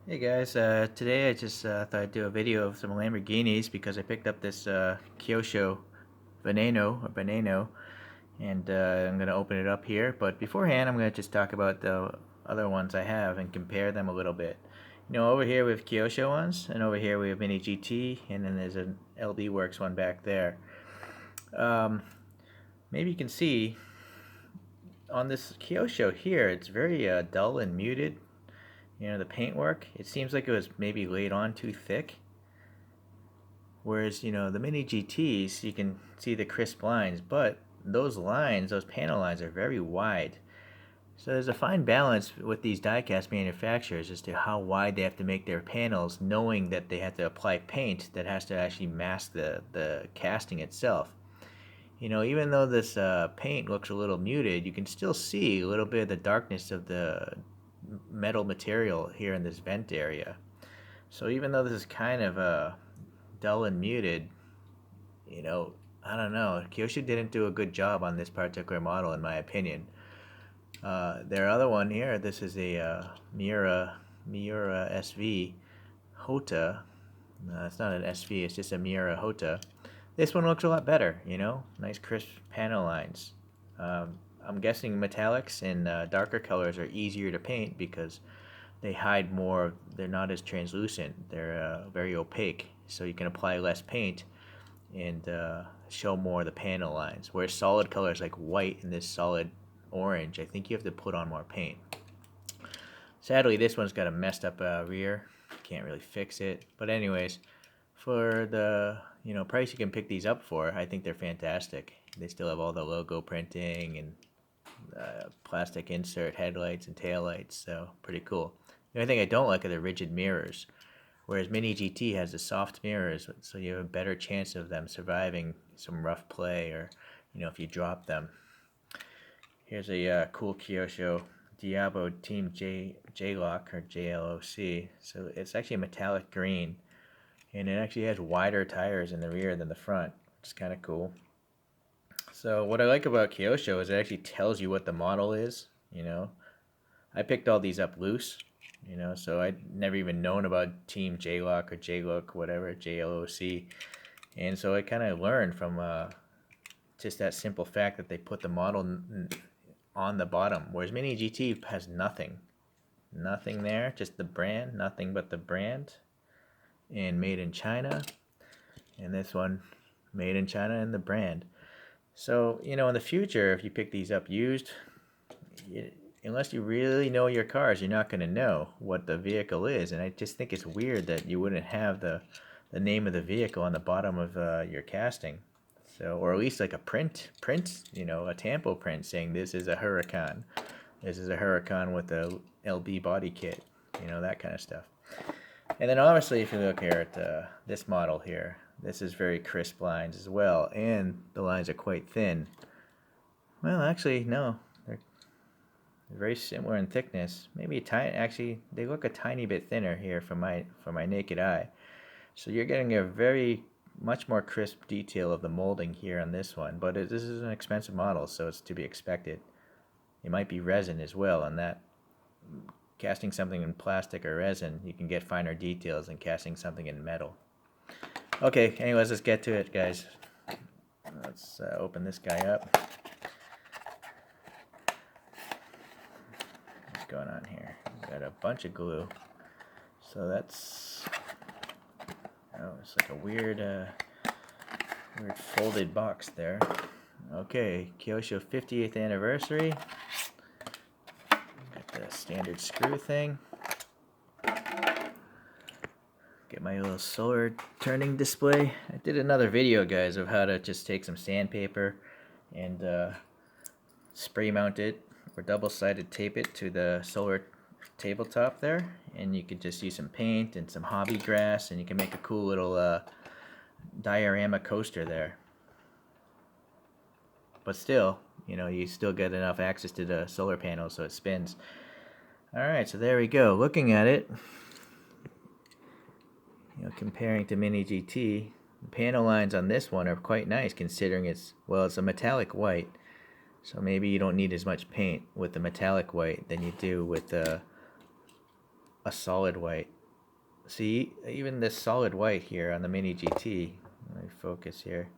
Hey guys, today I just thought I'd do a video of some Lamborghinis because I picked up this Kyosho Veneno, and I'm going to open it up here. But beforehand, I'm going to just talk about the other ones I have and compare them a little bit. Over here we have Kyosho ones, and over here we have Mini GT, and then there's an LB Works one back there. Um, Maybe you can see on this Kyosho here, it's very dull and muted. The paintwork, it seems like it was maybe laid on too thick. Whereas, the Mini GTs, you can see the crisp lines, but those panel lines are very wide. So there's a fine balance with these diecast manufacturers as to how wide they have to make their panels, knowing that they have to apply paint that has to actually mask the casting itself. Even though this paint looks a little muted, you can still see a little bit of the darkness of the metal material here in this vent area. So even though this is kind of dull and muted, you know, I don't know. Kyosho didn't do a good job on this particular model, in my opinion. Their other one here, this is a Miura SV Hota. No, it's not an SV, it's just a Miura Hota. This one looks a lot better, nice crisp panel lines. I'm guessing metallics and darker colors are easier to paint because they hide more. They're not as translucent. They're very opaque, so you can apply less paint and show more of the panel lines. Whereas solid colors like white and this solid orange, I think you have to put on more paint. Sadly, this one's got a messed up rear. Can't really fix it. But anyways, for the price you can pick these up for, I think they're fantastic. They still have all the logo printing and plastic insert headlights and taillights, so pretty cool. The only thing I don't like are the rigid mirrors, whereas Mini GT has the soft mirrors, so you have a better chance of them surviving some rough play or, if you drop them. Here's a cool Kyosho Diablo Team J-Lock or JLOC. So it's actually a metallic green, and it actually has wider tires in the rear than the front. It's kind of cool. So what I like about Kyosho is it actually tells you what the model is. I picked all these up loose, so I'd never even known about Team J-Lock or J-Look, whatever, JLOC. And so I kind of learned from just that simple fact that they put the model on the bottom, whereas Mini GT has nothing. Nothing there, just the brand, nothing but the brand, and made in China. And this one, made in China and the brand. So, in the future, if you pick these up used, unless you really know your cars, you're not going to know what the vehicle is. And I just think it's weird that you wouldn't have the name of the vehicle on the bottom of your casting. So, or at least like a print, a tampo print saying this is a Huracan. This is a Huracan with a LB body kit, that kind of stuff. And then obviously if you look here at this model here, this is very crisp lines as well, and the lines are quite thin. Well, actually, no, they're very similar in thickness. Maybe a tiny. Actually, they look a tiny bit thinner here for my naked eye. So you're getting a very much more crisp detail of the molding here on this one. But this is an expensive model, so it's to be expected. It might be resin as well, and that casting something in plastic or resin, you can get finer details than casting something in metal. Okay, anyways, let's get to it, guys. Let's open this guy up. What's going on here? We got a bunch of glue. So that's... Oh, it's like a weird folded box there. Okay, Kyosho 50th anniversary. Got the standard screw thing. Get my little solar turning display. I did another video, guys, of how to just take some sandpaper and spray mount it or double-sided tape it to the solar tabletop there, and you could just use some paint and some hobby grass, and you can make a cool little diorama coaster there. But still, you still get enough access to the solar panels so it spins. Alright, so there we go. Looking at it, comparing to Mini GT, the panel lines on this one are quite nice considering it's a metallic white. So maybe you don't need as much paint with the metallic white than you do with the a solid white. See, even this solid white here on the Mini GT, let me focus here,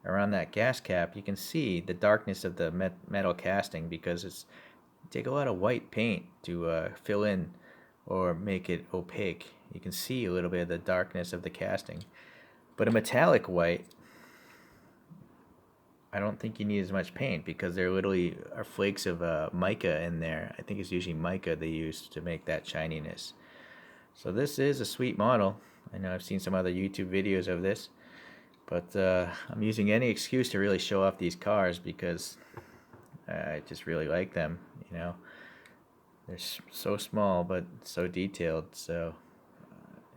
around that gas cap, you can see the darkness of the metal casting because it's take a lot of white paint to fill in or make it opaque. You can see a little bit of the darkness of the casting. But a metallic white, I don't think you need as much paint because there literally are flakes of mica in there. I think it's usually mica they use to make that shininess. So this is a sweet model. I know I've seen some other YouTube videos of this, but I'm using any excuse to really show off these cars because I just really like them, you know. They're so small but so detailed, so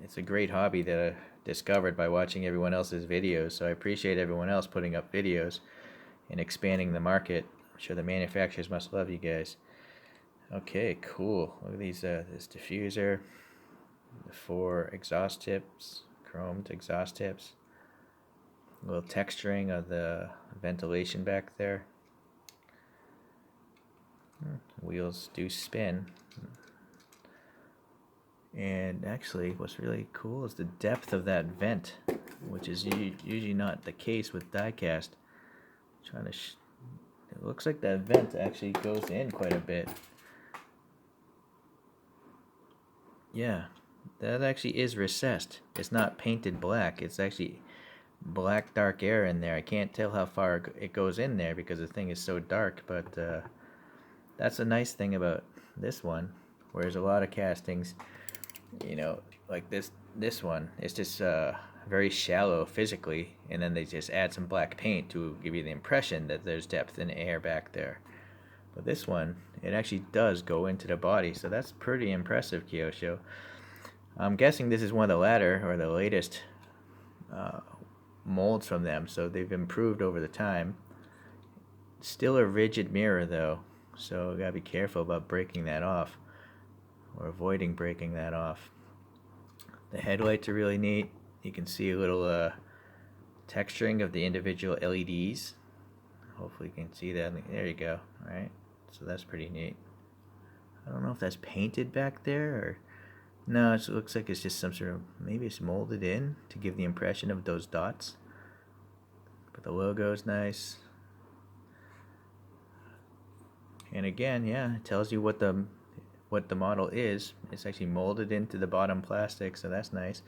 it's a great hobby that I discovered by watching everyone else's videos. So I appreciate everyone else putting up videos and expanding the market. I'm sure the manufacturers must love you guys. Okay, cool. Look at these, this diffuser, the 4 exhaust tips, chromed exhaust tips, a little texturing of the ventilation back there. Wheels do spin. And actually, what's really cool is the depth of that vent, which is usually not the case with diecast. Trying to it looks like that vent actually goes in quite a bit. Yeah, that actually is recessed. It's not painted black. It's actually black dark air in there. I can't tell how far it goes in there because the thing is so dark, but that's a nice thing about this one. Whereas a lot of castings, you know, like this one, it's just very shallow physically, and then they just add some black paint to give you the impression that there's depth and air back there. But this one, it actually does go into the body, so that's pretty impressive, Kyosho. I'm guessing this is one of the latter or the latest molds from them, so they've improved over the time. Still a rigid mirror though, so you gotta be careful about breaking that off or avoiding breaking that off. The headlights are really neat. You can see a little texturing of the individual LEDs. Hopefully you can see that. There you go. All right, so that's pretty neat. I don't know if that's painted back there or no. It looks like it's just some sort of, maybe it's molded in to give the impression of those dots. But the logo is nice. And again, yeah, it tells you what the model is. It's actually molded into the bottom plastic, so that's nice.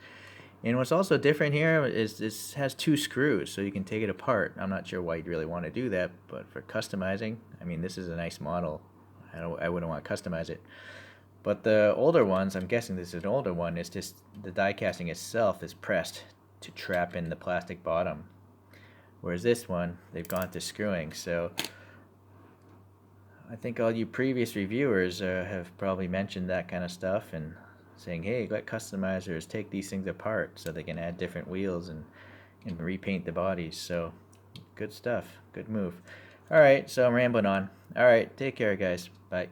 And what's also different here is this has 2 screws, so you can take it apart. I'm not sure why you'd really want to do that, but for customizing, I mean, this is a nice model. I wouldn't want to customize it. But the older ones, I'm guessing this is an older one, it's just the die casting itself is pressed to trap in the plastic bottom. Whereas this one, they've gone to screwing, so I think all you previous reviewers have probably mentioned that kind of stuff and saying, hey, let customizers take these things apart so they can add different wheels and repaint the bodies. So good stuff. Good move. All right, so I'm rambling on. All right, take care, guys. Bye.